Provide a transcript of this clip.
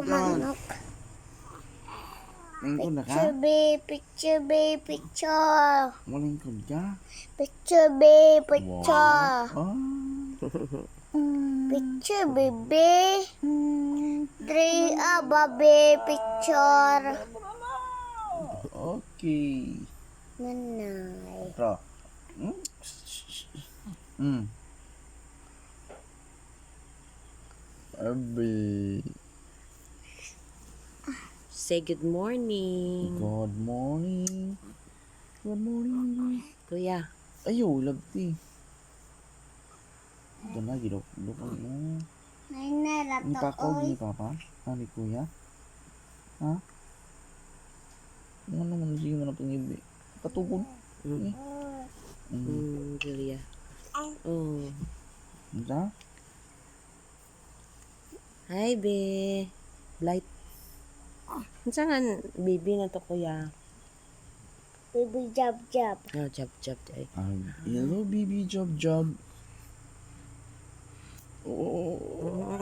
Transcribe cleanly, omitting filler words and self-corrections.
Manok. Lingkod na ka? Picture be, picture be, picture. Malingkod ka? Picture be, picture. Ah. Picture baby. Three baby picture. Okay. Nanay. Ito. Abi. Say good morning. Good morning. Good morning. Kuya. Ayaw, lagti. Ito na, gilok-gilok mo. May nalato Ni Papa, ni Papa? Ha, ni Kuya? Ha? Ano naman, sige mo na pangibi. Katugod. Julia. Oh. Ano? Hi, be. Blight. Unsa nga baby na to, kuya? Baby jab jab. Oh, jab. Ay. Hello, baby job. Oh.